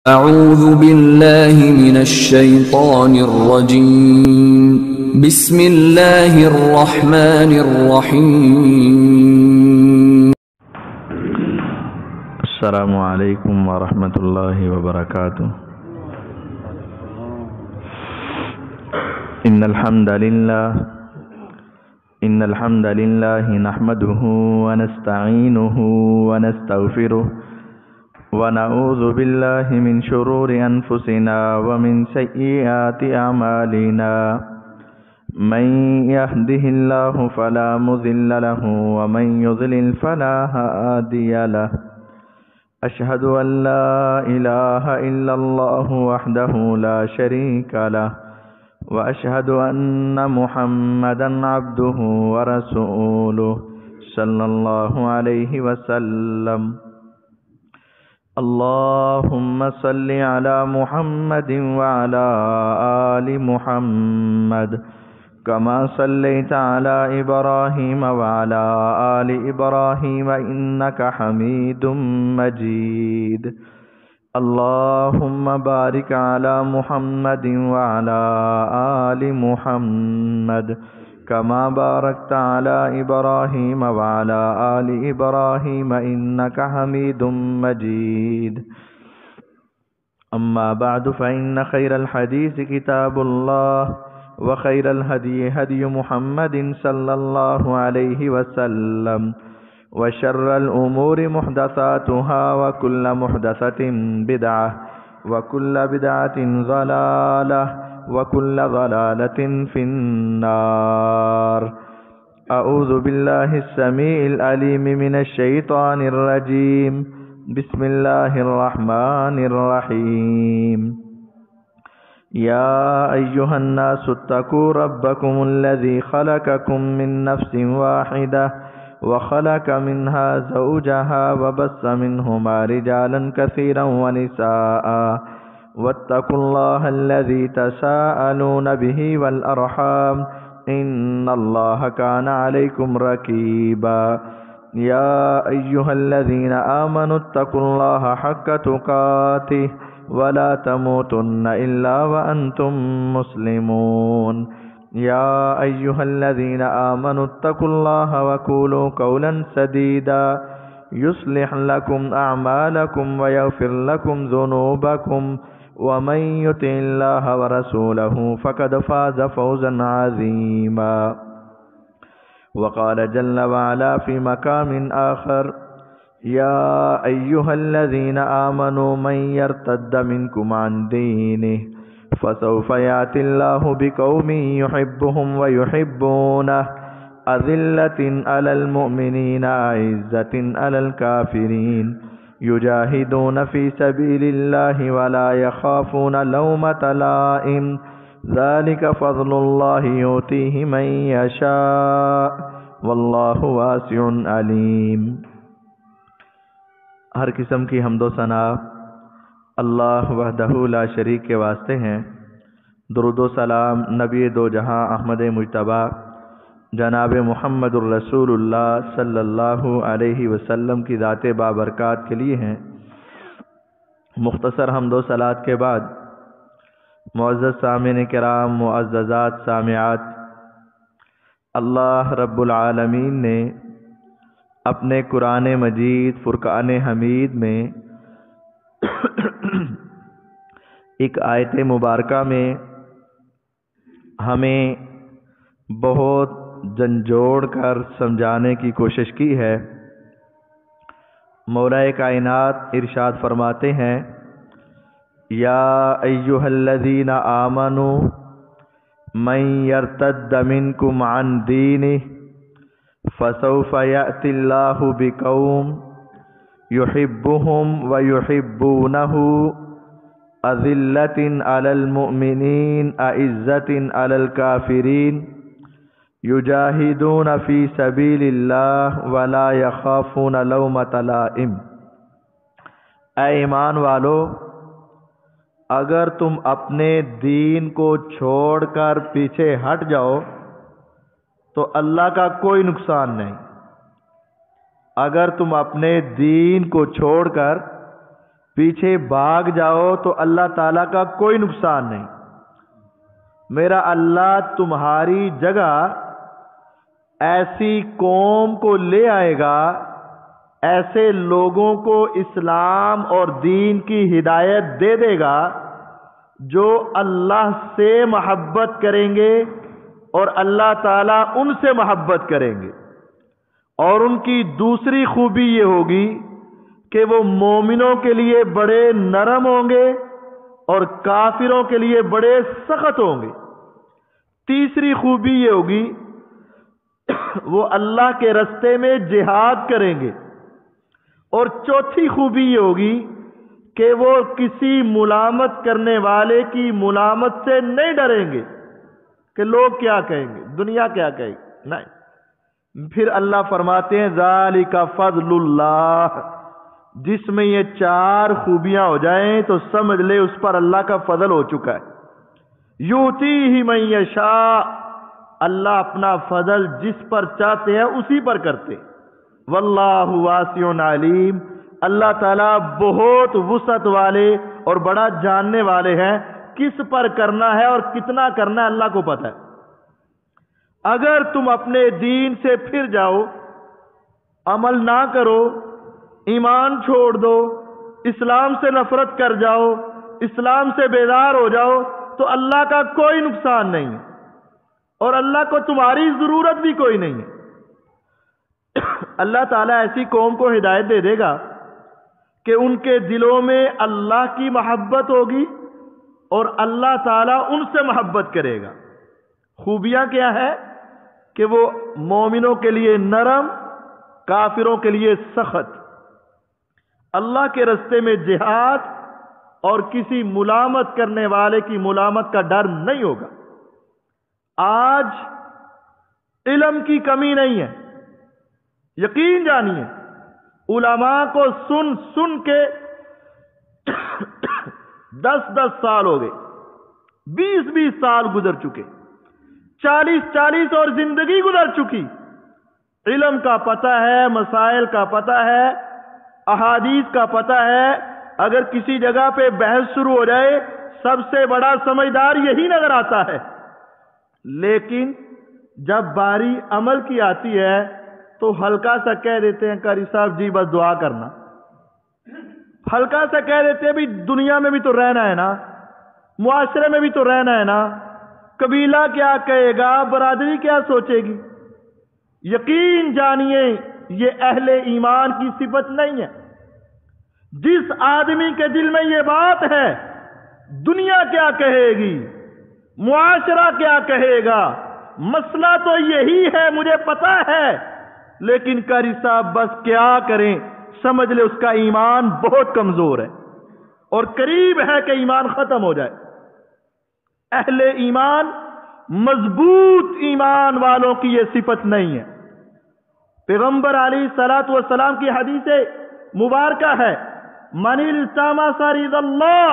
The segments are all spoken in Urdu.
أعوذ بالله من الشيطان الرجيم بسم الله الرحمن الرحيم السلام عليكم ورحمة الله وبركاته. إن الحمد لله نحمده ونستعينه ونستغفره ونعوذ بالله من شرور أنفسنا ومن سيئات أعمالنا. من يهده الله فلا مضل له ومن يضلل فلا هادي له. أشهد أن لا إله إلا الله وحده لا شريك له وأشهد أن محمدا عبده ورسوله صلى الله عليه وسلم. اللهم صل على محمد وعلى آل محمد كما صليت على إبراهيم وعلى آل إبراهيم إنك حميد مجيد. اللهم بارك على محمد وعلى آل محمد كما باركت على إبراهيم وعلى آل إبراهيم إنك حميد مجيد. أما بعد فإن خير الحديث كتاب الله وخير الهدي هدي محمد صلى الله عليه وسلم وشر الأمور محدثاتها وكل محدثة بدعة وكل بدعة ضلالة وكل ضلالة في النار. أعوذ بالله السميع العليم من الشيطان الرجيم. بسم الله الرحمن الرحيم. يا أيها الناس اتقوا ربكم الذي خلقكم من نفس واحدة وخلق منها زوجها وبث منهما رجالا كثيرا ونساء واتقوا الله الذي تساءلون به والأرحام إن الله كان عليكم رقيبا. يا أيها الذين آمنوا اتقوا الله حق تقاته ولا تموتن إلا وأنتم مسلمون. يا أيها الذين آمنوا اتقوا الله وقولوا قولا سديدا يصلح لكم أعمالكم ويغفر لكم ذنوبكم ومن يطع الله ورسوله فقد فاز فوزا عظيما. وقال جل وعلا في مقام آخر: يا أيها الذين آمنوا من يرتد منكم عن دينه فسوف يأتي الله بقوم يحبهم ويحبونه أذلة على المؤمنين أعزة على الكافرين يجاهدون في سبيل الله ولا يخافون لومة لائم ذلك فضل الله يؤتيه من يشاء والله واسع علیم. ہر قسم کی حمد و ثنا اللہ وحدہ لا شریک کے واسطے ہیں. درود و سلام نبی دو جہاں احمد مجتبیٰ جناب محمد الرسول اللہ صلی اللہ علیہ وسلم کی ذات بابرکات کے لیے ہیں. مختصر حمد و صلات کے بعد معزز سامعین کرام، معززات سامعات، اللہ رب العالمین نے اپنے قرآن مجید فرقان حمید میں ایک آیت مبارکہ میں ہمیں بہت جھنجھوڑ کر سمجھانے کی کوشش کی ہے. مولا کائنات ارشاد فرماتے ہیں: یا ایھا الذین آمنوا من یرتد منکم عن دینہ فسوف یأتی اللہ بقوم یحبهم ویحبونہ أذلة على المؤمنين أعزة على الكافرين يجاهدون في سبيل الله ولا يخافون لومة لائم. اے ایمان والو، اگر تم اپنے دین کو چھوڑ کر پیچھے ہٹ جاؤ تو اللہ کا کوئی نقصان نہیں. اگر تم اپنے دین کو چھوڑ کر پیچھے بھاگ جاؤ تو اللہ تعالیٰ کا کوئی نقصان نہیں۔ میرا اللہ تمہاری جگہ ایسی قوم کو لے آئے گا، ایسے لوگوں کو اسلام اور دین کی ہدایت دے دے گا جو اللہ سے محبت کریں گے اور اللہ تعالیٰ ان سے محبت کریں گے۔ اور ان کی دوسری خوبی یہ ہوگی کہ وہ مومنوں کے لیے بڑے نرم ہوں گے اور کافروں کے لیے بڑے سخت ہوں گے۔ تیسری خوبی یہ ہوگی وہ اللہ کے راستے میں جہاد کریں گے۔ اور چوتھی خوبی یہ ہوگی کہ وہ کسی ملامت کرنے والے کی ملامت سے نہیں ڈریں گے کہ لوگ کیا کہیں گے، دنیا کیا کہے گی، نہیں۔ پھر اللہ فرماتے ہیں ذالک فضل اللہ، جس میں یہ چار خوبیاں ہو جائیں تو سمجھ لے اس پر اللہ کا فضل ہو چکا ہے۔ یؤتیہ من یشاء، اللہ اپنا فضل جس پر چاہتے ہیں اسی پر کرتے۔ واللہ واسع علیم، اللہ تعالیٰ بہت وسعت والے اور بڑا جاننے والے ہیں، کس پر کرنا ہے اور کتنا کرنا ہے اللہ کو پتہ ہے۔ اگر تم اپنے دین سے پھر جاؤ، عمل نہ کرو، ایمان چھوڑ دو، اسلام سے نفرت کر جاؤ، اسلام سے بیزار ہو جاؤ تو اللہ کا کوئی نقصان نہیں ہے اور اللہ کو تمہاری ضرورت بھی کوئی نہیں ہے۔ اللہ تعالیٰ ایسی قوم کو ہدایت دے دے گا کہ ان کے دلوں میں اللہ کی محبت ہوگی اور اللہ تعالیٰ ان سے محبت کرے گا۔ خوبیاں کیا ہے کہ وہ مومنوں کے لیے نرم، کافروں کے لیے سخت، اللہ کے راستے میں جہاد اور کسی ملامت کرنے والے کی ملامت کا ڈر نہیں ہوگا۔ آج علم کی کمی نہیں ہے، یقین جانیے علماء کو سن سن کے 10 سال ہو گئے، 20 سال گزر چکے، 40 اور زندگی گزر چکی۔ علم کا پتہ ہے، مسائل کا پتہ ہے، احادیث کا پتہ ہے۔ اگر کسی جگہ پہ بحث شروع ہو جائے سب سے بڑا سمجھدار یہی نظر آتا ہے، لیکن جب باری عمل کی آتی ہے تو ہلکا سا کہہ دیتے ہیں قاری صاحب جی بس دعا کرنا، ہلکا سا کہہ دیتے ہیں بھی دنیا میں بھی تو رہنا ہے نا، معاشرے میں بھی تو رہنا ہے نا، قبیلہ کیا کہے گا، برادری کیا سوچے گی۔ یقین جانیے یہ اہل ایمان کی صفت نہیں ہے۔ جس آدمی کے دل میں یہ بات ہے دنیا کیا کہے گی، معاشرہ کیا کہے گا، مسئلہ تو یہی ہے مجھے پتا ہے، لیکن قاری صاحب بس کیا کریں، سمجھ لے اس کا ایمان بہت کمزور ہے اور قریب ہے کہ ایمان ختم ہو جائے۔ اہل ایمان، مضبوط ایمان والوں کی یہ صفت نہیں ہے۔ پیغمبر علیہ الصلوۃ والسلام کی حدیث مبارکہ ہے من التمس رضا اللہ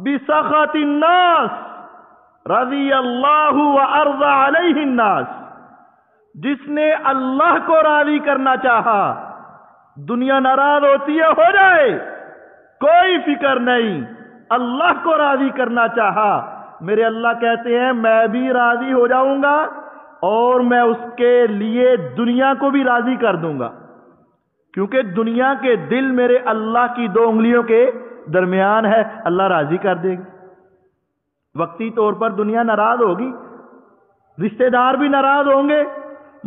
بسخط الناس رضی اللہ وارضى علیہ الناس، جس نے اللہ کو راضی کرنا چاہا، دنیا ناراض ہوتی ہے ہو جائے کوئی فکر نہیں، اللہ کو راضی کرنا چاہا، میرے اللہ کہتے ہیں میں بھی راضی ہو جاؤں گا اور میں اس کے لیے دنیا کو بھی راضی کر دوں گا، کیونکہ دنیا کے دل میرے اللہ کی 2 انگلیوں کے درمیان ہے، اللہ راضی کر دے گی۔ وقتی طور پر دنیا ناراض ہوگی، رشتہ دار بھی ناراض ہوں گے،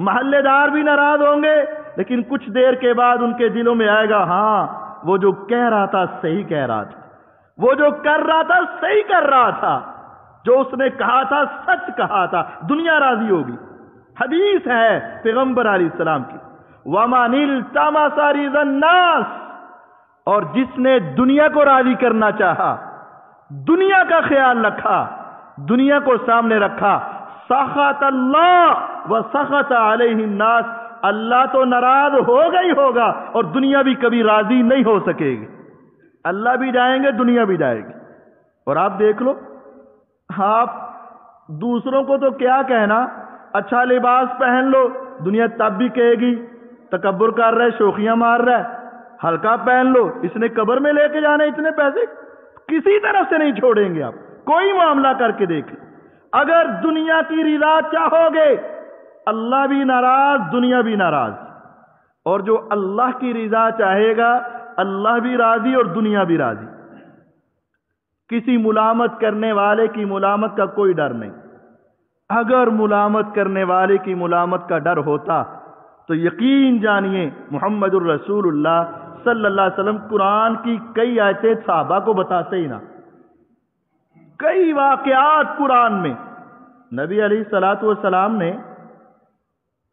محلے دار بھی ناراض ہوں گے، لیکن کچھ دیر کے بعد ان کے دلوں میں آئے گا ہاں وہ جو کہہ رہا تھا صحیح کہہ رہا تھا، وہ جو کر رہا تھا صحیح کر رہا تھا، جو اس نے کہا تھا سچ کہا تھا، دنیا راضی ہوگی۔ حدیث ہے پیغمبر علیہ السلام کی وَمَنِ الْتَمَسَ رِضَى النَّاسِ، اور جس نے دنیا کو راضی کرنا چاہا، دنیا کا خیال رکھا، دنیا کو سامنے رکھا، سخط اللہ وسخط علیہ الناس، اللہ تو ناراض ہوگا ہی ہوگا اور دنیا بھی کبھی راضی نہیں ہو سکے گی۔ اللہ بھی جائیں گے، دنیا بھی جائے گی۔ اور آپ دیکھ لو، آپ دوسروں کو تو کیا کہنا، اچھا لباس پہن لو، دنیا تب بھی کہے گی تکبر کر رہے، شوخیاں مار رہا ہے، ہلکا پہن لو، اس نے قبر میں لے کے جانے اتنے پیسے، کسی طرف سے نہیں چھوڑیں گے آپ، کوئی معاملہ کر کے دیکھ لیں۔ اگر دنیا کی رضا چاہو گے اللہ بھی ناراض، دنیا بھی ناراض، اور جو اللہ کی رضا چاہے گا اللہ بھی راضی اور دنیا بھی راضی۔ کسی ملامت کرنے والے کی ملامت کا کوئی ڈر نہیں۔ اگر ملامت کرنے والے کی ملامت کا ڈر ہوتا تو یقین جانیے محمد الرسول اللہ صلی اللہ علیہ وسلم قرآن کی کئی آیتیں صحابہ کو بتاتے ہی نہ، کئی واقعات قرآن میں۔ نبی علیہ الصلوۃ والسلام نے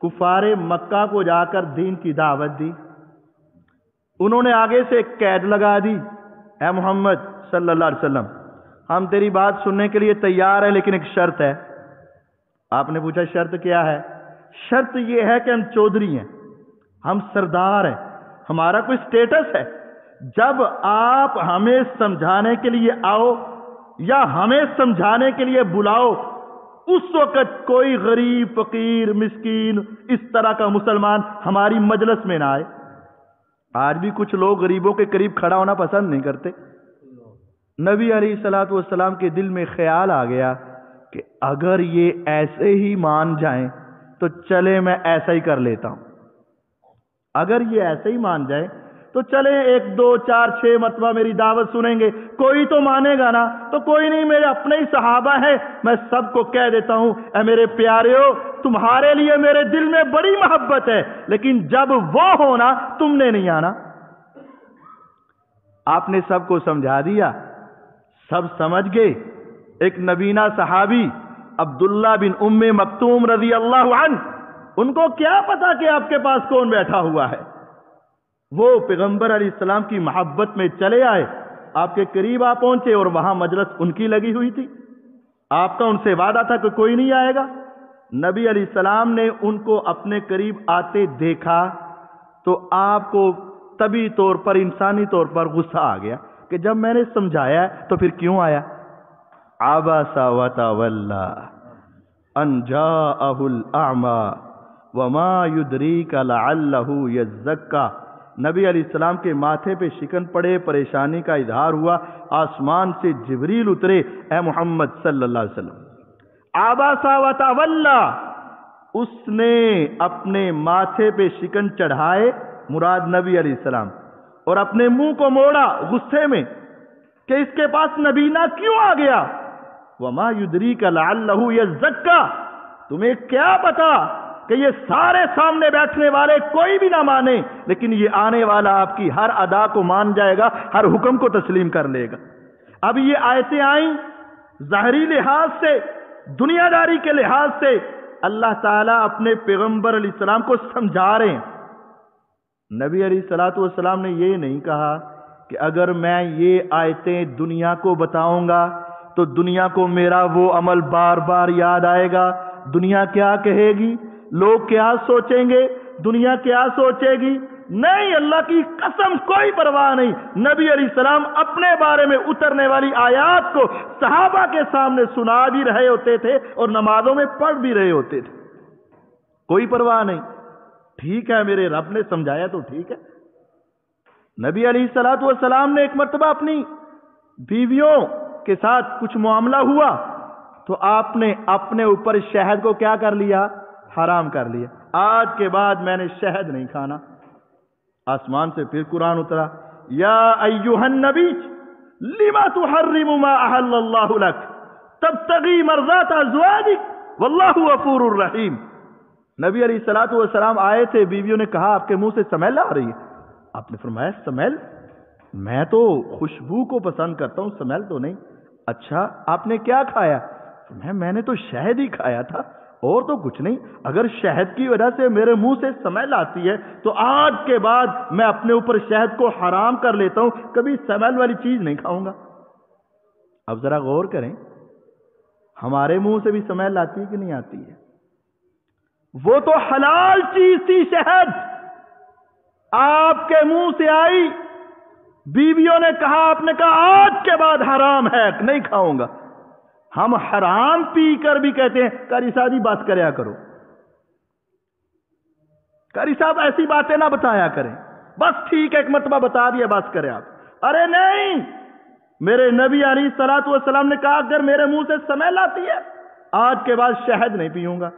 کفار مکہ کو جا کر دین کی دعوت دی، انہوں نے آگے سے ایک قید لگا دی، اے محمد صلی اللہ علیہ وسلم ہم تیری بات سننے کے لیے تیار ہیں لیکن ایک شرط ہے۔ آپ نے پوچھا شرط کیا ہے؟ شرط یہ ہے کہ ہم چودھری ہیں، ہم سردار ہیں، ہمارا کوئی سٹیٹس ہے، جب آپ ہمیں سمجھانے کے لیے آؤ یا ہمیں سمجھانے کے لیے بلاؤ اس وقت کوئی غریب فقیر مسکین اس طرح کا مسلمان ہماری مجلس میں نہ آئے۔ آج بھی کچھ لوگ غریبوں کے قریب کھڑا ہونا پسند نہیں کرتے۔ نبی علیہ الصلوۃ والسلام کے دل میں خیال آ گیا کہ اگر یہ ایسے ہی مان جائیں تو چلے میں ایسا ہی کر لیتا ہوں، اگر یہ ایسے ہی مان جائیں تو چلے 1 2 4 6 مرتبہ میری دعوت سنیں گے، کوئی تو مانے گا نا، تو کوئی نہیں، میرے اپنے ہی صحابہ ہیں، میں سب کو کہہ دیتا ہوں اے میرے پیاریو تمہارے لیے میرے دل میں بڑی محبت ہے، لیکن جب وہ ہونا تم نے نہیں آنا۔ آپ نے سب کو سمجھا دیا، سب سمجھ گئے۔ ایک نبینا صحابی عبداللہ بن ام مکتوم رضی اللہ عنہ، ان کو کیا پتا کہ آپ کے پاس کون بیٹھا ہوا ہے، وہ پیغمبر علیہ السلام کی محبت میں چلے آئے، آپ کے قریب آ پہنچے اور وہاں مجلس ان کی لگی ہوئی تھی، آپ کا ان سے وعدہ تھا کہ کوئی نہیں آئے گا۔ نبی علیہ السلام نے ان کو اپنے قریب آتے دیکھا تو آپ کو طبعی طور پر انسانی طور پر غصہ آ گیا کہ جب میں نے سمجھایا تو پھر کیوں آیا؟ عبس وتولى ان جاءه الاعمى وما يدريك لعله يزكى۔ نبی علیہ السلام کے ماتھے پہ شکن پڑے، پریشانی کا اظہار ہوا، آسمان سے جبریل اترے، اے محمد صلی اللہ علیہ وسلم عبس وتولى، اس نے اپنے ماتھے پہ شکن چڑھائے، مراد نبی علیہ السلام، اور اپنے منہ کو موڑا غصے میں کہ اس کے پاس نبینا کیوں آ گیا۔ وما يدريك لعله يزكى، تمہیں کیا پتا کہ یہ سارے سامنے بیٹھنے والے کوئی بھی نہ مانے، لیکن یہ آنے والا آپ کی ہر ادا کو مان جائے گا، ہر حکم کو تسلیم کر لے گا۔ اب یہ آیتیں آئیں ظاہری لحاظ سے، دنیا داری کے لحاظ سے، اللہ تعالیٰ اپنے پیغمبر علیہ السلام کو سمجھا رہے ہیں۔ نبی علیہ الصلوۃ والسلام نے یہ نہیں کہا کہ اگر میں یہ آیتیں دنیا کو بتاؤں گا تو دنیا کو میرا وہ عمل بار بار یاد آئے گا، دنیا کیا کہے گی، لوگ کیا سوچیں گے، دنیا کیا سوچے گی۔ نہیں، اللہ کی قسم کوئی پرواہ نہیں، نبی علیہ السلام اپنے بارے میں اترنے والی آیات کو صحابہ کے سامنے سنا بھی رہے ہوتے تھے اور نمازوں میں پڑھ بھی رہے ہوتے تھے، کوئی پرواہ نہیں۔ ٹھیک ہے، میرے رب نے سمجھایا تو ٹھیک ہے۔ نبی علیہ الصلوۃ والسلام نے ایک مرتبہ اپنی بیویوں کے ساتھ کچھ معاملہ ہوا تو آپ نے اپنے اوپر شہد کو کیا کر لیا؟ حرام کر لیا، آج کے بعد میں نے شہد نہیں کھانا۔ آسمان سے پھر قرآن اترا، یا ایھا النبی لما تحرم ما احل اللہ لک تبتغی مرضات ازواجک واللہ غفور الرحیم۔ نبی علیہ الصلوۃ والسلام آئے تھے، بیویوں نے کہا آپ کے منہ سے سمیل آ رہی ہے۔ آپ نے فرمایا سمیل؟ میں تو خوشبو کو پسند کرتا ہوں، سمیل تو نہیں۔ اچھا آپ نے کیا کھایا؟ میں نے تو شہد ہی کھایا تھا اور تو کچھ نہیں، اگر شہد کی وجہ سے میرے منہ سے سمیل آتی ہے تو آج کے بعد میں اپنے اوپر شہد کو حرام کر لیتا ہوں، کبھی سمیل والی چیز نہیں کھاؤں گا۔ اب ذرا غور کریں، ہمارے منہ سے بھی سمیل آتی ہے کہ نہیں آتی ہے؟ وہ تو حلال چیز تھی شہد، آپ کے منہ سے آئی، بیویوں نے کہا، آپ نے کہا آج کے بعد حرام ہے، نہیں کھاؤں گا۔ ہم حرام پی کر بھی کہتے ہیں قاری صاحب بات کریا کرو، قاری صاحب ایسی باتیں نہ بتایا کریں۔ بس ٹھیک ہے ایک مرتبہ بتا دیا بس کرے آپ. ارے نہیں, میرے نبی علیہ الصلوۃ والسلام نے کہا اگر میرے منہ سے سمیل آتی ہے آج کے بعد شہد نہیں پیوں گا.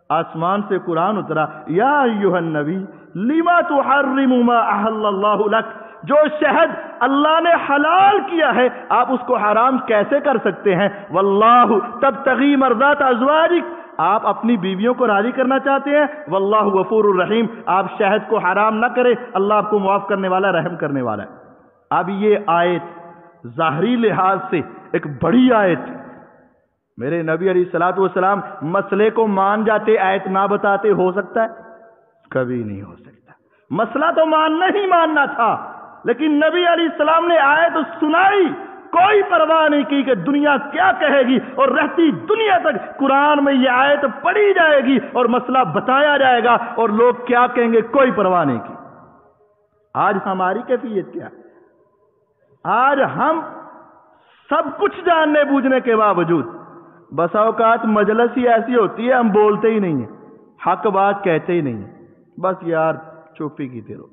آسمان سے قرآن اترا, یا ایھا النبی لما تحرم ما احل اللہ لک, جو شہد اللہ نے حلال کیا ہے آپ اس کو حرام کیسے کر سکتے ہیں؟ واللہ تبتغی مرضات ازواجک, آپ اپنی بیویوں کو راضی کرنا چاہتے ہیں. واللہ غفور الرحیم, آپ شہد کو حرام نہ کریں, اللہ آپ کو معاف کرنے والا, رحم کرنے والا ہے. اب یہ آیت ظاہری لحاظ سے ایک بڑی آیت, میرے نبی علیہ الصلوۃ والسلام مسئلے کو مان جاتے آیت نہ بتاتے, ہو سکتا ہے؟ کبھی نہیں ہو سکتا. مسئلہ تو ماننا ہی ماننا تھا, لیکن نبی علیہ السلام نے آیت سنائی, کوئی پرواہ نہیں کی کہ دنیا کیا کہے گی, اور رہتی دنیا تک قرآن میں یہ آیت پڑھی جائے گی اور مسئلہ بتایا جائے گا, اور لوگ کیا کہیں گے کوئی پرواہ نہیں کی. آج ہماری کیفیت کیا؟ آج ہم سب کچھ جاننے بوجھنے کے باوجود بسا اوقات مجلس ہی ایسی ہوتی ہے ہم بولتے ہی نہیں ہیں, حق بات کہتے ہی نہیں ہیں, بس یار چوپی کی تیرو.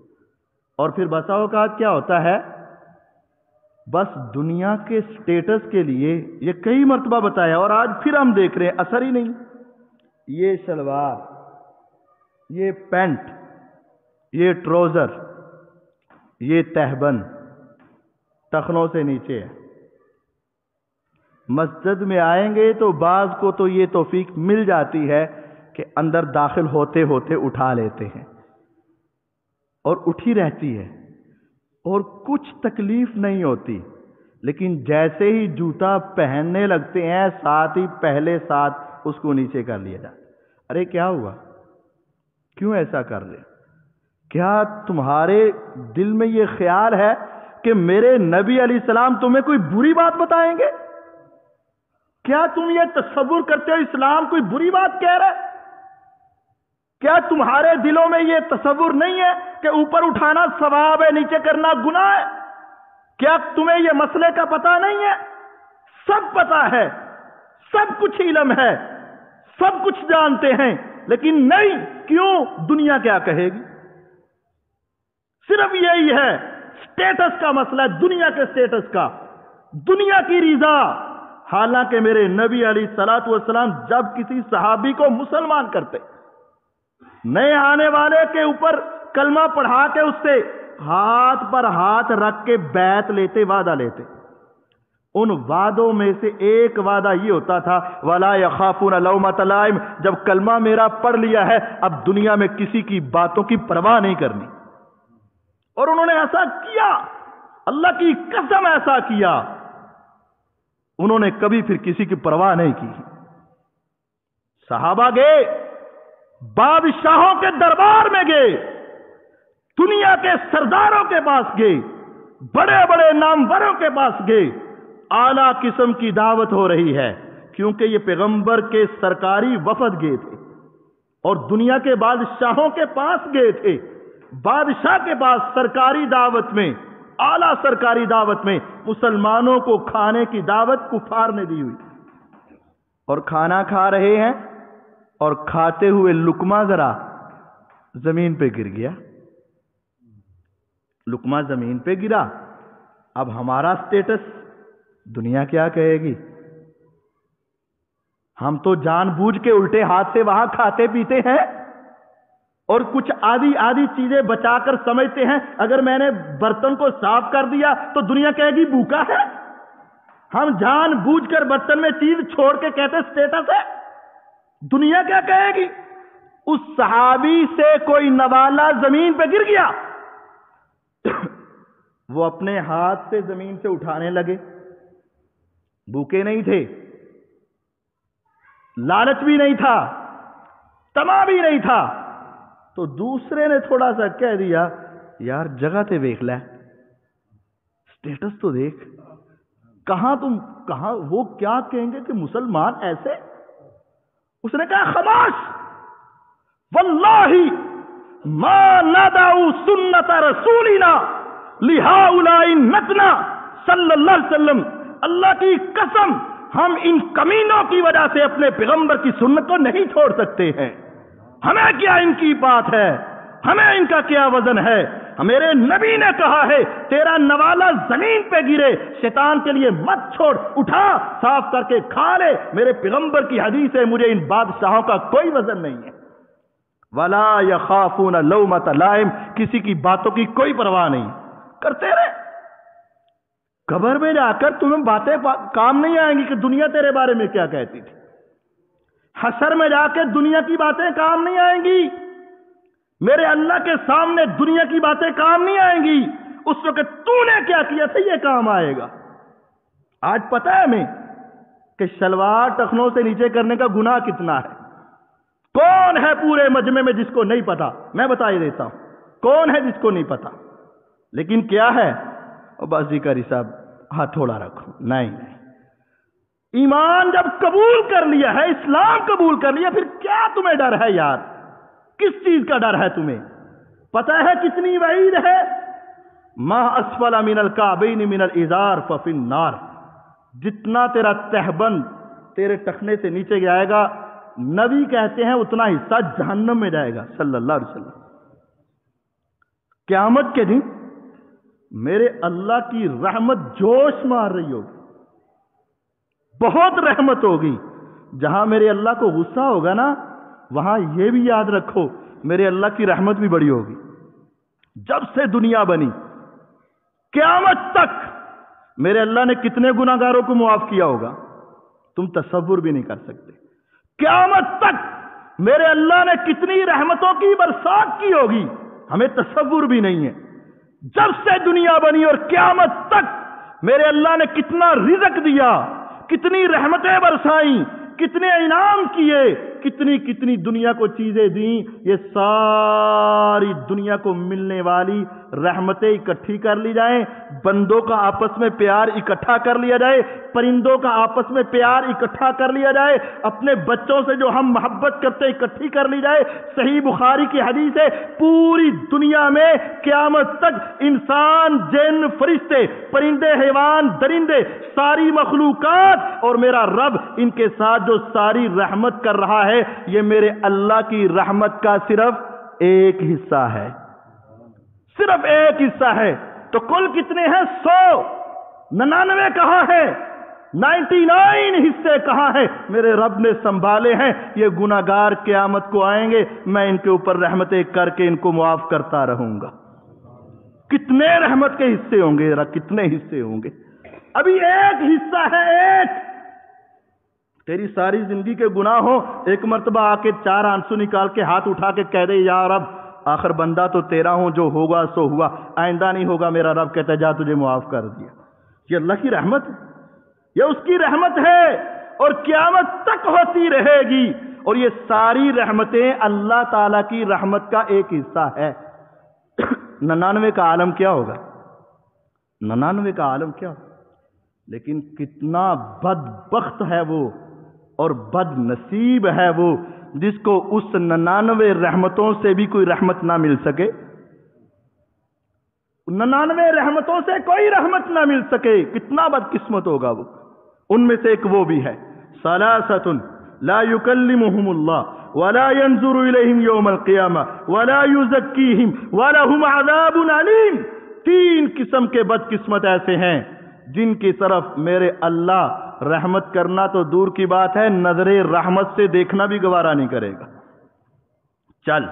اور پھر بسا اوقات کیا ہوتا ہے, بس دنیا کے سٹیٹس کے لیے یہ کئی مرتبہ بتایا اور آج پھر ہم دیکھ رہے ہیں اثر ہی نہیں. یہ شلوار, یہ پینٹ, یہ ٹروزر, یہ تہبند ٹخنوں سے نیچے ہے. مسجد میں آئیں گے تو بعض کو تو یہ توفیق مل جاتی ہے کہ اندر داخل ہوتے ہوتے اٹھا لیتے ہیں اور اٹھی رہتی ہے اور کچھ تکلیف نہیں ہوتی, لیکن جیسے ہی جوتا پہننے لگتے ہیں ساتھ ہی پہلے ساتھ اس کو نیچے کر لیا جاتا. ارے کیا ہوا, کیوں ایسا کر رہے؟ کیا تمہارے دل میں یہ خیال ہے کہ میرے نبی علیہ السلام تمہیں کوئی بری بات بتائیں گے؟ کیا تم یہ تصور کرتے ہو اسلام کوئی بری بات کہہ رہا ہے؟ کیا تمہارے دلوں میں یہ تصور نہیں ہے کہ اوپر اٹھانا ثواب ہے, نیچے کرنا گناہ ہے؟ کیا تمہیں یہ مسئلے کا پتہ نہیں ہے؟ سب پتہ ہے, سب کچھ علم ہے, سب کچھ جانتے ہیں, لیکن نہیں. کیوں؟ دنیا کیا کہے گی. صرف یہی ہے سٹیٹس کا مسئلہ, دنیا کے سٹیٹس کا, دنیا کی رضا. حالانکہ میرے نبی علیہ الصلوۃ والسلام جب کسی صحابی کو مسلمان کرتے, نئے آنے والے کے اوپر کلمہ پڑھا کے اس سے ہاتھ پر ہاتھ رکھ کے بیعت لیتے, وعدہ لیتے. ان وعدوں میں سے ایک وعدہ یہ ہوتا تھا وَلَا يَخَافُونَ لَوْمَةَ لَائِمٍ, جب کلمہ میرا پڑھ لیا ہے اب دنیا میں کسی کی باتوں کی پرواہ نہیں کرنی. اور انہوں نے ایسا کیا, اللہ کی قسم ایسا کیا, انہوں نے کبھی پھر کسی کی پرواہ نہیں کی. صحابہ گئے, بادشاہوں کے دربار میں گئے, دنیا کے سرداروں کے پاس گئے, بڑے بڑے ناموروں کے پاس گئے. اعلیٰ قسم کی دعوت ہو رہی ہے, کیونکہ یہ پیغمبر کے سرکاری وفد گئے تھے اور دنیا کے بادشاہوں کے پاس گئے تھے. بادشاہ کے پاس سرکاری دعوت میں, اعلیٰ سرکاری دعوت میں مسلمانوں کو کھانے کی دعوت کفار نے دی ہوئی, اور کھانا کھا رہے ہیں اور کھاتے ہوئے لقمہ ذرا زمین پہ گر گیا, لقمہ زمین پہ گرا. اب ہمارا سٹیٹس دنیا کیا کہے گی؟ ہم تو جان بوجھ کے الٹے ہاتھ سے وہاں کھاتے پیتے ہیں اور کچھ آدھی چیزیں بچا کر سمجھتے ہیں اگر میں نے برتن کو صاف کر دیا تو دنیا کہے گی بھوکا ہے. ہم جان بوجھ کر برتن میں چیز چھوڑ کے کہتے سٹیٹس ہے, دنیا کیا کہے گی؟ اس صحابی سے کوئی نوالا زمین پہ گر گیا, وہ اپنے ہاتھ سے زمین سے اٹھانے لگے, بھوکے نہیں تھے, لالچ بھی نہیں تھا, تما بھی نہیں تھا, تو دوسرے نے تھوڑا سا کہہ دیا یار جگہ تے دیکھ لے, سٹیٹس تو دیکھ, کہاں وہ کیا کہیں گے کہ مسلمان ایسے. اس نے کہا خاموش, واللہ ما ندعو سنت رسولنا لہؤلاء نتنا صلی اللہ علیہ وسلم, اللہ کی قسم ہم ان کمینوں کی وجہ سے اپنے پیغمبر کی سنت کو نہیں چھوڑ سکتے ہیں. ہمیں کیا ان کی بات ہے, ہمیں ان کا کیا وزن ہے, میرے نبی نے کہا ہے تیرا نوالا زمین پہ گرے شیطان کے لیے مت چھوڑ، اٹھا صاف کر کے کھا لے۔ میرے پیغمبر کی حدیث ہے، مجھے ان بادشاہوں کا کوئی وزن نہیں ہے۔ ولا یخافون لومۃ لائم، کسی کی باتوں کی کوئی پرواہ نہیں کرتے رہے۔ قبر میں جا کر تمہیں باتیں کام نہیں آئیں گی کہ دنیا تیرے بارے میں کیا کہتی تھی۔ حشر میں جا کے دنیا کی باتیں کام نہیں آئیں گی، میرے اللہ کے سامنے دنیا کی باتیں کام نہیں آئیں گی۔ اس وقت تو نے کیا کیا تھا یہ کام آئے گا۔ آج پتہ ہے ہمیں کہ شلوار ٹخنوں سے نیچے کرنے کا گناہ کتنا ہے؟ کون ہے پورے مجمع میں جس کو نہیں پتا؟ میں بتا ہی دیتا ہوں کون ہے جس کو نہیں پتا۔ لیکن کیا ہے؟ بس ذکر صاحب ہاتھ تھوڑا رکھو، نہیں ایمان جب قبول کر لیا ہے، اسلام قبول کر لیا، پھر کیا تمہیں ڈر ہے یار؟ کس چیز کا ڈر ہے تمہیں؟ پتہ ہے کتنی وعید ہے؟ ما اسفل من الکعبین من الازار ففی النار، جتنا تیرا تہبند تیرے ٹخنے سے نیچے جائے گا نبی کہتے ہیں اتنا حصہ جہنم میں جائے گا صلی اللہ علیہ وسلم۔ قیامت کے دن میرے اللہ کی رحمت جوش مار رہی ہوگی، بہت رحمت ہوگی۔ جہاں میرے اللہ کو غصہ ہوگا نا، وہاں یہ بھی یاد رکھو میرے اللہ کی رحمت بھی بڑی ہوگی۔ جب سے دنیا بنی قیامت تک میرے اللہ نے کتنے گناہ گاروں کو معاف کیا ہوگا تم تصور بھی نہیں کر سکتے۔ قیامت تک میرے اللہ نے کتنی رحمتوں کی برسات کی ہوگی ہمیں تصور بھی نہیں ہے۔ جب سے دنیا بنی اور قیامت تک میرے اللہ نے کتنا رزق دیا، کتنی رحمتیں برسائیں، کتنے انعام کیے، کتنی کتنی دنیا کو چیزیں دیں، یہ ساری دنیا کو ملنے والی رحمتیں اکٹھی کر لی جائیں، بندوں کا آپس میں پیار اکٹھا کر لیا جائے، پرندوں کا آپس میں پیار اکٹھا کر لیا جائے، اپنے بچوں سے جو ہم محبت کرتے اکٹھی کر لی جائے۔ صحیح بخاری کی حدیث ہے پوری دنیا میں قیامت تک انسان، جن، فرشتے، پرندے، حیوان، درندے، ساری مخلوقات اور میرا رب ان کے ساتھ جو ساری رحمت کر رہا ہے، یہ میرے اللہ کی رحمت کا صرف ایک حصہ ہے، صرف ایک حصہ ہے۔ تو کل کتنے ہیں؟ 199 کہاں ہے؟ 99 حصے کہاں ہیں؟ میرے رب نے سنبھالے ہیں۔ یہ گناہگار قیامت کو آئیں گے، میں ان کے اوپر رحمتیں کر کے ان کو معاف کرتا رہوں گا۔ کتنے رحمت کے حصے ہوں گے؟ کتنے حصے ہوں گے؟ ابھی ایک حصہ ہے، ایک۔ تیری ساری زندگی کے گناہ ہو، ایک مرتبہ آ کے 4 آنسو نکال کے ہاتھ اٹھا کے کہہ دے یا رب آخر بندہ تو تیرا ہوں، جو ہوگا سو ہوا، آئندہ نہیں ہوگا، میرا رب کہتا ہے جا تجھے معاف کر دیا۔ یہ اللہ کی رحمت ہے، یہ اس کی رحمت ہے اور قیامت تک ہوتی رہے گی۔ اور یہ ساری رحمتیں اللہ تعالی کی رحمت کا ایک حصہ ہے۔ 99 کا عالم کیا ہوگا؟ 99 کا عالم کیا ہوگا؟ لیکن کتنا بدبخت ہے وہ اور بد نصیب ہے وہ جس کو اس 99 رحمتوں سے بھی کوئی رحمت نہ مل سکے۔ 99 رحمتوں سے کوئی رحمت نہ مل سکے، کتنا بدقسمت ہوگا وہ۔ ان میں سے ایک وہ بھی ہے، ثلاثۃ لا یکلمہم اللہ ولا ینظر الیہم یوم القیامہ ولا یزکیہم ولہم عذاب علیم۔ 3 قسم کے بدقسمت ایسے ہیں جن کی طرف میرے اللہ رحمت کرنا تو دور کی بات ہے، نظر رحمت سے دیکھنا بھی گوارا نہیں کرے گا۔ چل،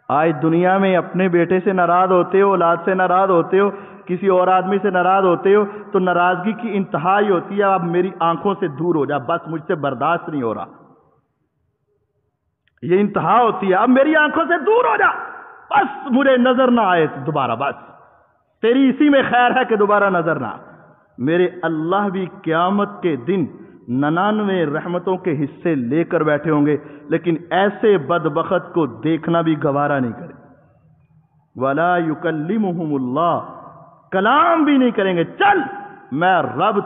آج دنیا میں اپنے بیٹے سے ناراض ہوتے ہو، اولاد سے ناراض ہوتے ہو، کسی اور آدمی سے ناراض ہوتے ہو تو ناراضگی کی انتہا ہی ہوتی ہے اب میری آنکھوں سے دور ہو جا، بس مجھ سے برداشت نہیں ہو رہا۔ یہ انتہا ہوتی ہے، اب میری آنکھوں سے دور ہو جا، بس مجھے نظر نہ آئے دوبارہ، بس تیری اسی میں خیر ہے کہ دوبارہ نظر نہ آئے۔ میرے اللہ بھی قیامت کے دن 99 رحمتوں کے حصے لے کر بیٹھے ہوں گے، لیکن ایسے بدبخت کو دیکھنا بھی گوارا نہیں کرے۔ وَلَا يُكَلِّمُهُمُ اللَّهُ، کلام بھی نہیں کریں گے۔ چل، میں رب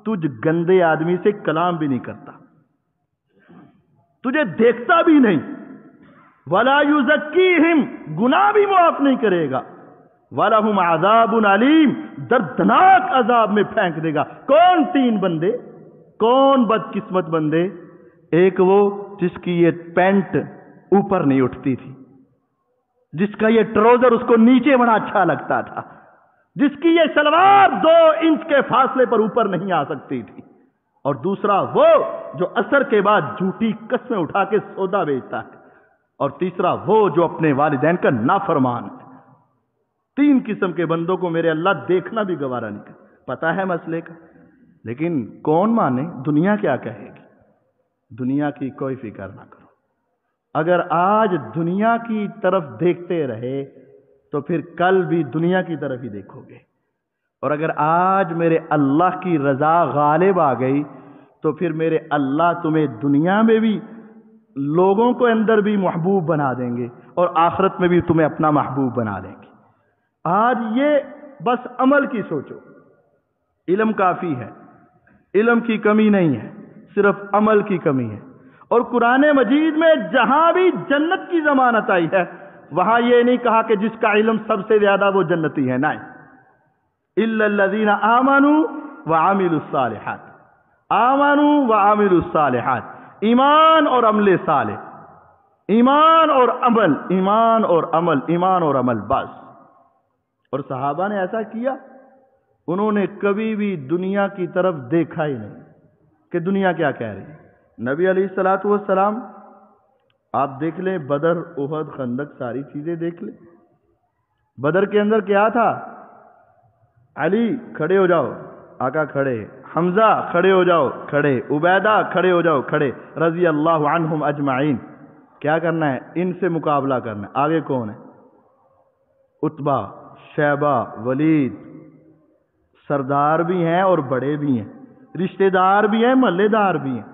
تجھ گندے آدمی سے کلام بھی نہیں کرتا، تجھے دیکھتا بھی نہیں۔ وَلَا يُزَكِّيهِمْ، گناہ بھی معاف نہیں کرے گا۔ وَلَهُمْ عَذَابٌ عَلِيمٌ، دردناک عذاب میں پھینک دے گا۔ کون 3 بندے؟ کون بدقسمت بندے؟ ایک وہ جس کی یہ پینٹ اوپر نہیں اٹھتی تھی، جس کا یہ ٹروزر اس کو نیچے بڑا اچھا لگتا تھا، جس کی یہ شلوار 2 انچ کے فاصلے پر اوپر نہیں آ سکتی تھی، اور دوسرا وہ جو عصر کے بعد جھوٹی قسمیں اٹھا کے سودا بیچتا ہے، اور تیسرا وہ جو اپنے والدین کا نافرمان ہے۔ 3 قسم کے بندوں کو میرے اللہ دیکھنا بھی گوارا نہیں کرتا۔ پتا ہے مسئلے کا، لیکن کون مانے؟ دنیا کیا کہے گی؟ دنیا کی کوئی فکر نہ کرو۔ اگر آج دنیا کی طرف دیکھتے رہے تو پھر کل بھی دنیا کی طرف ہی دیکھو گے، اور اگر آج میرے اللہ کی رضا غالب آ گئی تو پھر میرے اللہ تمہیں دنیا میں بھی لوگوں کو اندر بھی محبوب بنا دیں گے، اور آخرت میں بھی تمہیں اپنا محبوب بنا دیں گے۔ آج یہ بس عمل کی سوچو، علم کافی ہے، علم کی کمی نہیں ہے، صرف عمل کی کمی ہے۔ اور قرآن مجید میں جہاں بھی جنت کی ضمانت آئی ہے وہاں یہ نہیں کہا کہ جس کا علم سب سے زیادہ وہ جنتی ہے، نہیں، الا الذین آمنوا وعملوا الصالحات، آمنوا وعملوا الصالحات، ایمان اور عمل صالح، ایمان اور عمل، ایمان اور عمل، ایمان اور عمل، بس۔ اور صحابہ نے ایسا کیا، انہوں نے کبھی بھی دنیا کی طرف دیکھا ہی نہیں کہ دنیا کیا کہہ رہی ہے۔ نبی علیہ الصلوۃ والسلام آپ دیکھ لیں، بدر، احد، خندق، ساری چیزیں دیکھ لیں۔ بدر کے اندر کیا تھا؟ علی کھڑے ہو جاؤ، آقا کھڑے، حمزہ کھڑے ہو جاؤ، کھڑے، عبیدہ کھڑے ہو جاؤ، کھڑے، رضی اللہ عنہم اجمعین۔ کیا کرنا ہے؟ ان سے مقابلہ کرنا ہے۔ آگے کون ہے؟ عتبہ، شیبہ، ولید، سردار بھی ہیں اور بڑے بھی ہیں، رشتہ دار بھی ہیں، محلے دار بھی ہیں۔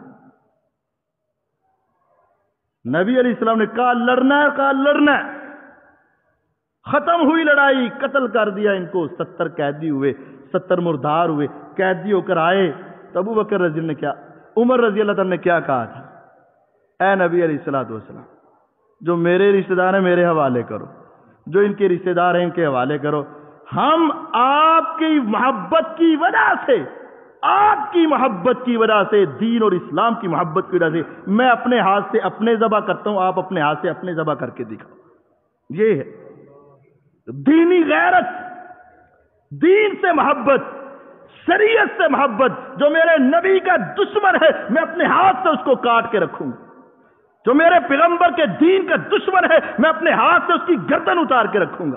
نبی علیہ السلام نے کہا لڑنا ہے، کہا لڑنا ہے۔ ختم ہوئی لڑائی، قتل کر دیا ان کو، 70 قیدی ہوئے، 70 مردار ہوئے، قیدی ہو کر آئے تو ابو بکر رضی اللہ نے کیا، عمر رضی اللہ تعالیٰ نے کیا کہا تھا؟ اے نبی علیہ الصلوۃ والسلام، جو میرے رشتہ دار ہیں میرے حوالے کرو، جو ان کے رشتہ دار ہیں ان کے حوالے کرو۔ ہم آپ کی محبت کی وجہ سے، آپ کی محبت کی وجہ سے، دین اور اسلام کی محبت کی وجہ سے میں اپنے ہاتھ سے اپنے ذبح کرتا ہوں، آپ اپنے ہاتھ سے اپنے ذبح کر کے دکھاؤ۔ یہ ہے دینی غیرت، دین سے محبت، شریعت سے محبت۔ جو میرے نبی کا دشمن ہے میں اپنے ہاتھ سے اس کو کاٹ کے رکھوں گا، جو میرے پیغمبر کے دین کا دشمن ہے میں اپنے ہاتھ سے اس کی گردن اتار کے رکھوں گا۔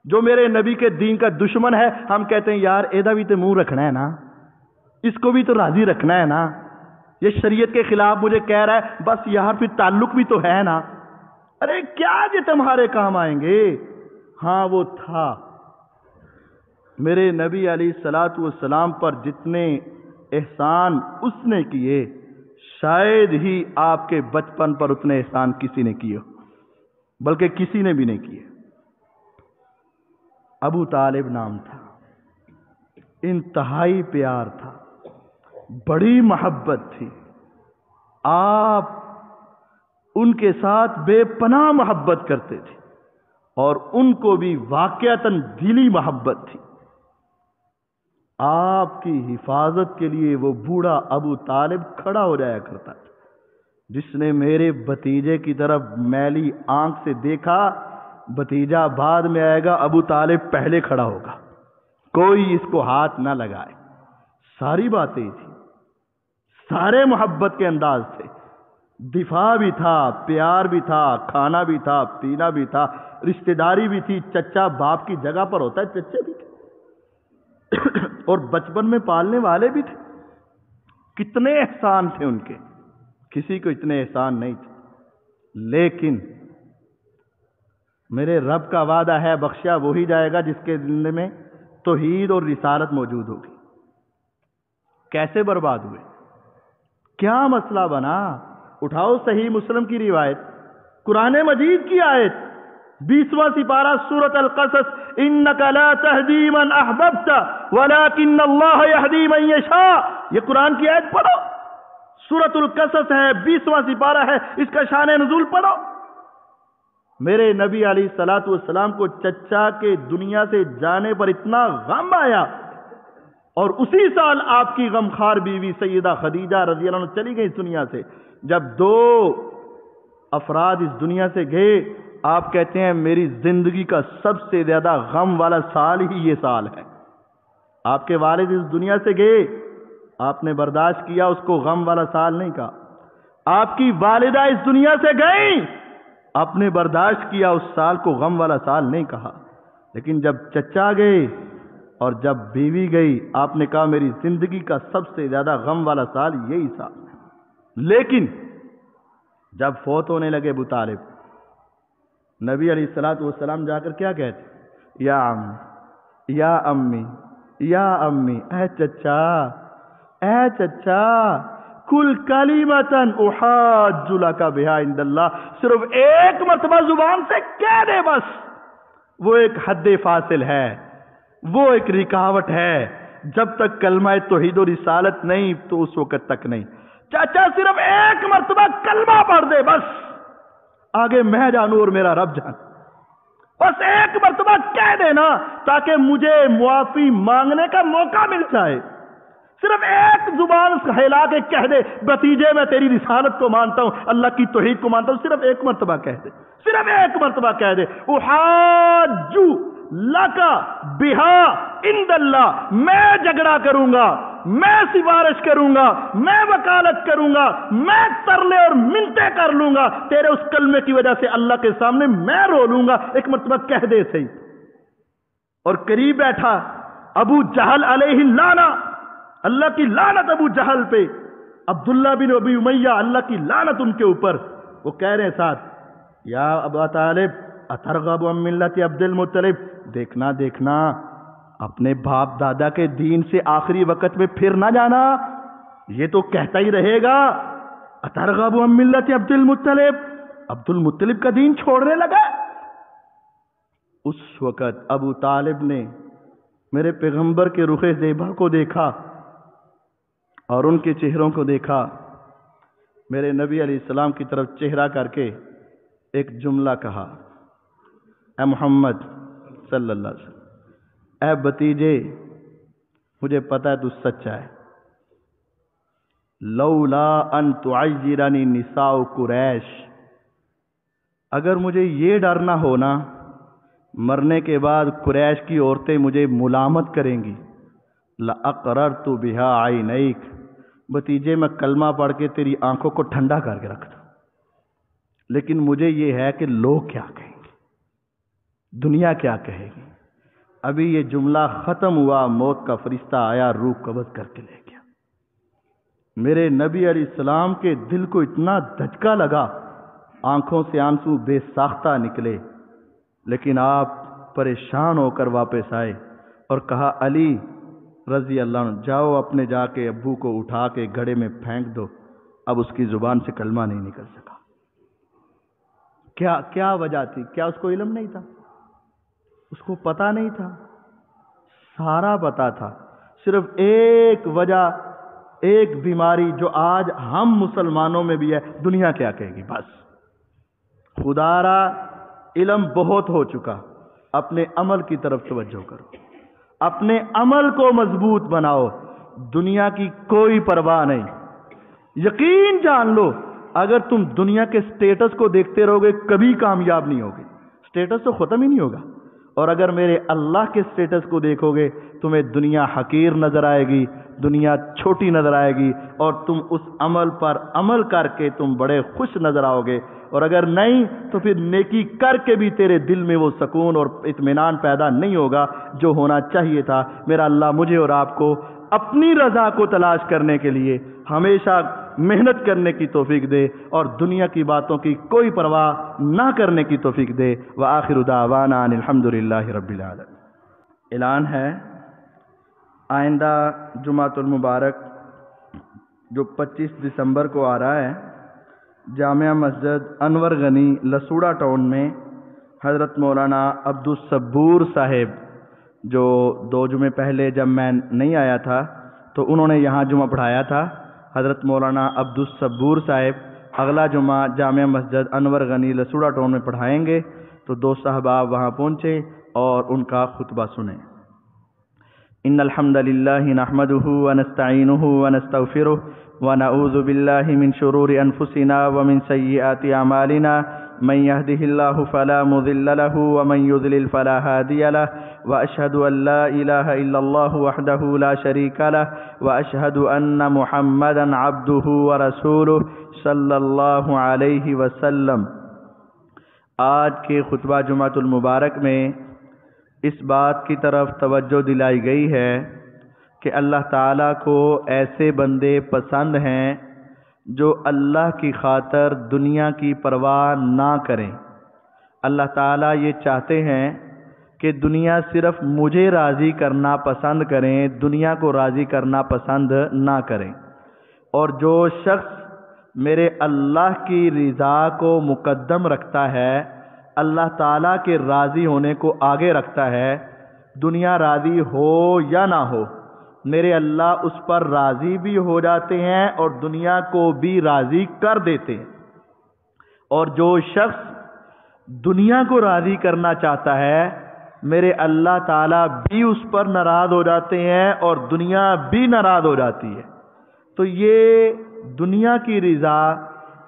جو میرے نبی کے دین کا دشمن ہے ہم کہتے ہیں یار ایدہ بھی تو منہ رکھنا ہے نا، اس کو بھی تو راضی رکھنا ہے نا، یہ شریعت کے خلاف مجھے کہہ رہا ہے، بس یار پھر تعلق بھی تو ہے نا۔ ارے کیا یہ تمہارے کام آئیں گے؟ ہاں وہ تھا۔ میرے نبی علیہ الصلوۃ والسلام پر جتنے احسان اس نے کیے شاید ہی آپ کے بچپن پر اتنے احسان کسی نے کیے، بلکہ کسی نے بھی نہیں کیے۔ ابو طالب نام تھا، انتہائی پیار تھا، بڑی محبت تھی، آپ ان کے ساتھ بے پناہ محبت کرتے تھے، اور ان کو بھی واقعتاً دلی محبت تھی۔ آپ کی حفاظت کے لیے وہ بوڑھا ابو طالب کھڑا ہو جایا کرتا تھا۔ جس نے میرے بھتیجے کی طرف میلی آنکھ سے دیکھا، بھتیجا بعد میں آئے گا، ابو طالب پہلے کھڑا ہوگا، کوئی اس کو ہاتھ نہ لگائے۔ ساری باتیں تھی، سارے محبت کے انداز تھے، دفاع بھی تھا، پیار بھی تھا، کھانا بھی تھا، پینا بھی تھا، رشتہ داری بھی تھی۔ چچا باپ کی جگہ پر ہوتا ہے، چچے بھی تھے اور بچپن میں پالنے والے بھی تھے۔ کتنے احسان تھے ان کے، کسی کو اتنے احسان نہیں تھے۔ لیکن میرے رب کا وعدہ ہے بخشا وہی جائے گا جس کے زندے میں توحید اور رسالت موجود ہوگی۔ کیسے برباد ہوئے؟ کیا مسئلہ بنا؟ اٹھاؤ صحیح مسلم کی روایت، قرآن مجید کی آیت، 20واں سپارہ سورۃ القصص، انک لا تہدی من احببت ولکن اللہ یہدی من یشاء۔ یہ قرآن کی آیت پڑھو، سورۃ القصص ہے، 20واں سپارہ ہے، اس کا شان نزول پڑھو۔ میرے نبی علیہ الصلوۃ والسلام کو چچا کے دنیا سے جانے پر اتنا غم آیا، اور اسی سال آپ کی غمخوار بیوی سیدہ خدیجہ رضی اللہ عنہ چلی گئی اس دنیا سے۔ جب 2 افراد اس دنیا سے گئے آپ کہتے ہیں میری زندگی کا سب سے زیادہ غم والا سال ہی یہ سال ہے. آپ کے والد اس دنیا سے گئے، آپ نے برداشت کیا، اس کو غم والا سال نہیں کہا. آپ کی والدہ اس دنیا سے گئی، آپ نے برداشت کیا، اس سال کو غم والا سال نہیں کہا. لیکن جب چچا گئے اور جب بیوی گئی، آپ نے کہا میری زندگی کا سب سے زیادہ غم والا سال یہی سال ہے. لیکن جب فوت ہونے لگے ابو طالب، نبی علیہ الصلوۃ والسلام جا کر کیا کہتے؟ یا امی، یا امی، یا امی، اے چچا، اے چچا، کل کلمتن احاج لک بہا عند اللہ، صرف ایک مرتبہ زبان سے کہہ دے بس، وہ ایک حد فاصل ہے، وہ ایک رکاوٹ ہے. جب تک کلمہ توحید و رسالت نہیں تو اس وقت تک نہیں. چاچا صرف ایک مرتبہ کلمہ پڑھ دے بس، آگے میں جانوں اور میرا رب جان. بس ایک مرتبہ کہہ دینا تاکہ مجھے معافی مانگنے کا موقع مل جائے. صرف ایک زبان ہلا کے کہہ دے بھتیجے میں تیری رسالت کو مانتا ہوں، اللہ کی توحید کو مانتا ہوں. صرف ایک مرتبہ کہہ دے، صرف ایک مرتبہ کہہ دے احاج لک بہا عند اللہ، میں جھگڑا کروں گا، میں سفارش کروں گا، میں وکالت کروں گا، میں ترلے اور منتیں کر لوں گا تیرے اس کلمے کی وجہ سے، اللہ کے سامنے میں رو لوں گا. ایک مرتبہ کہہ دے صحیح. اور قریب بیٹھا ابو جہل علیہ اللعنہ، اللہ کی لعنت ابو جہل پہ، عبداللہ بن ابی امیہ، اللہ کی لعنت ان کے اوپر. وہ کہہ رہے ہیں ساتھ، یا ابا طالب اترغب عن ملت عبد المطلب، دیکھنا دیکھنا اپنے باپ دادا کے دین سے آخری وقت میں پھر نہ جانا، یہ تو کہتا ہی رہے گا اترغب عن ملت عبد المطلب، عبد المطلب کا دین چھوڑنے لگا. اس وقت ابو طالب نے میرے پیغمبر کے رخ زیبا کو دیکھا اور ان کے چہروں کو دیکھا. میرے نبی علیہ السلام کی طرف چہرہ کر کے ایک جملہ کہا، اے محمد صلی اللہ علیہ وسلم، اے بتیجے مجھے پتا ہے تو سچا ہے، لولا ان تعیرنی نساء قریش، اگر مجھے یہ ڈر نہ ہونا مرنے کے بعد قریش کی عورتیں مجھے ملامت کریں گی، لأقررت بها عینیک، بتیجے میں کلمہ پڑھ کے تیری آنکھوں کو ٹھنڈا کر کے رکھ دوں. لیکن مجھے یہ ہے کہ لوگ کیا کہیں گے، دنیا کیا کہے گی. ابھی یہ جملہ ختم ہوا، موت کا فرشتہ آیا، روح قبض کر کے لے گیا. میرے نبی علیہ السلام کے دل کو اتنا دھچکا لگا، آنکھوں سے آنسو بے ساختہ نکلے. لیکن آپ پریشان ہو کر واپس آئے اور کہا علی رضی اللہ عنہ، جاؤ اپنے جا کے ابو کو اٹھا کے گھڑے میں پھینک دو، اب اس کی زبان سے کلمہ نہیں نکل سکا. کیا وجہ تھی؟ کیا اس کو علم نہیں تھا؟ اس کو پتا نہیں تھا؟ سارا پتا تھا. صرف ایک وجہ، ایک بیماری جو آج ہم مسلمانوں میں بھی ہے، دنیا کیا کہے گی. بس خدا را علم بہت ہو چکا، اپنے عمل کی طرف توجہ کرو، اپنے عمل کو مضبوط بناؤ، دنیا کی کوئی پرواہ نہیں. یقین جان لو اگر تم دنیا کے سٹیٹس کو دیکھتے رہو گے کبھی کامیاب نہیں ہوگے. سٹیٹس تو ختم ہی نہیں ہوگا. اور اگر میرے اللہ کے سٹیٹس کو دیکھو گے تمہیں دنیا حقیر نظر آئے گی، دنیا چھوٹی نظر آئے گی، اور تم اس عمل پر عمل کر کے تم بڑے خوش نظر آؤ گے. اور اگر نہیں تو پھر نیکی کر کے بھی تیرے دل میں وہ سکون اور اطمینان پیدا نہیں ہوگا جو ہونا چاہیے تھا. میرا اللہ مجھے اور آپ کو اپنی رضا کو تلاش کرنے کے لیے ہمیشہ محنت کرنے کی توفیق دے اور دنیا کی باتوں کی کوئی پرواہ نہ کرنے کی توفیق دے. وآخر دعوانا ان الحمدللہ رب العالمین. اعلان ہے آئندہ جمعۃ المبارک جو 25 دسمبر کو آ رہا ہے، جامعہ مسجد انور غنی لسوڑا ٹاؤن میں حضرت مولانا عبدالصبور صاحب، جو 2 جمعے پہلے جب میں نہیں آیا تھا تو انہوں نے یہاں جمعہ پڑھایا تھا، حضرت مولانا عبدالصبور صاحب اگلا جمعہ جامعہ مسجد انور غنی لسوڑا ٹاؤن میں پڑھائیں گے. تو 2 صاحباب وہاں پہنچے اور ان کا خطبہ سنیں. ان الحمد للہ نحمده ونستعینه ونستغفره ونعوذ باللہ من شرور انفسنا ومن سیئات اعمالنا من يهده الله فلا مضل له ومن يضلل فلا هادي له وأشهد أن لا إله إلا الله وحده لا شريك له وأشهد أن محمدا عبده ورسوله صلی اللہ علیہ وسلم۔ آج کے خطبہ جمعۃ المبارک میں اس بات کی طرف توجہ دلائی گئی ہے کہ اللہ تعالیٰ کو ایسے بندے پسند ہیں جو اللہ کی خاطر دنیا کی پرواہ نہ کریں۔ اللہ تعالیٰ یہ چاہتے ہیں کہ دنیا صرف مجھے راضی کرنا پسند کریں، دنیا کو راضی کرنا پسند نہ کریں، اور جو شخص میرے اللہ کی رضا کو مقدم رکھتا ہے، اللہ تعالیٰ کے راضی ہونے کو آگے رکھتا ہے، دنیا راضی ہو یا نہ ہو، میرے اللہ اس پر راضی بھی ہو جاتے ہیں اور دنیا کو بھی راضی کر دیتے ہیں۔ اور جو شخص دنیا کو راضی کرنا چاہتا ہے، میرے اللہ تعالیٰ بھی اس پر ناراض ہو جاتے ہیں اور دنیا بھی ناراض ہو جاتی ہے۔ تو یہ دنیا کی رضا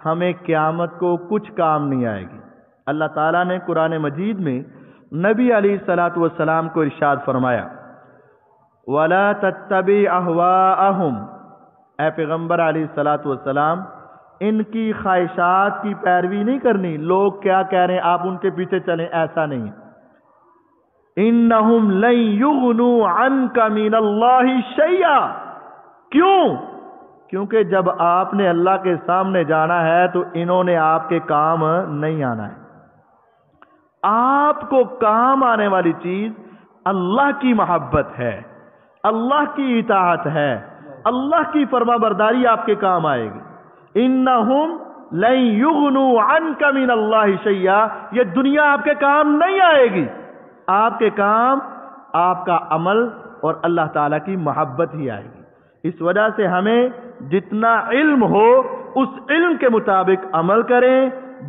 ہمیں قیامت کو کچھ کام نہیں آئے گی۔ اللہ تعالیٰ نے قرآن مجید میں نبی علیہ الصلوۃ والسلام کو ارشاد فرمایا، وَلَا تَتَّبِعْ أَهْوَاءَهُمْ، اے پیغمبر علیہ الصلوۃ والسلام ان کی خواہشات کی پیروی نہیں کرنی، لوگ کیا کہہ رہے ہیں آپ ان کے پیچھے چلیں، ایسا نہیں۔ إِنَّهُمْ لَن يُغْنُوا عَنْكَ مِنَ اللَّهِ شَيْئًا، کیوں؟ کیونکہ جب آپ نے اللہ کے سامنے جانا ہے تو انہوں نے آپ کے کام نہیں آنا ہے۔ آپ کو کام آنے والی چیز اللہ کی محبت ہے، اللہ کی اطاعت ہے، اللہ کی فرما برداری آپ کے کام آئے گی۔ انہم لن یغنوا عنک من اللہ شیئا، یہ دنیا آپ کے کام نہیں آئے گی، آپ کے کام آپ کا عمل اور اللہ تعالیٰ کی محبت ہی آئے گی۔ اس وجہ سے ہمیں جتنا علم ہو اس علم کے مطابق عمل کریں،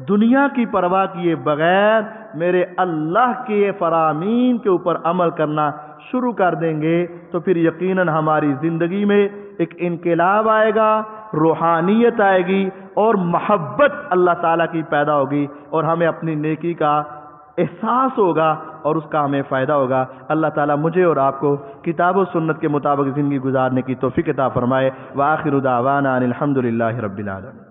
دنیا کی پرواہ کیے بغیر میرے اللہ کے فرامین کے اوپر عمل کرنا شروع کر دیں گے تو پھر یقیناً ہماری زندگی میں ایک انقلاب آئے گا، روحانیت آئے گی اور محبت اللہ تعالیٰ کی پیدا ہوگی اور ہمیں اپنی نیکی کا احساس ہوگا اور اس کا ہمیں فائدہ ہوگا۔ اللہ تعالیٰ مجھے اور آپ کو کتاب و سنت کے مطابق زندگی گزارنے کی توفیق عطا فرمائے۔ وآخر دعوانا ان الحمد للہ رب العالمین۔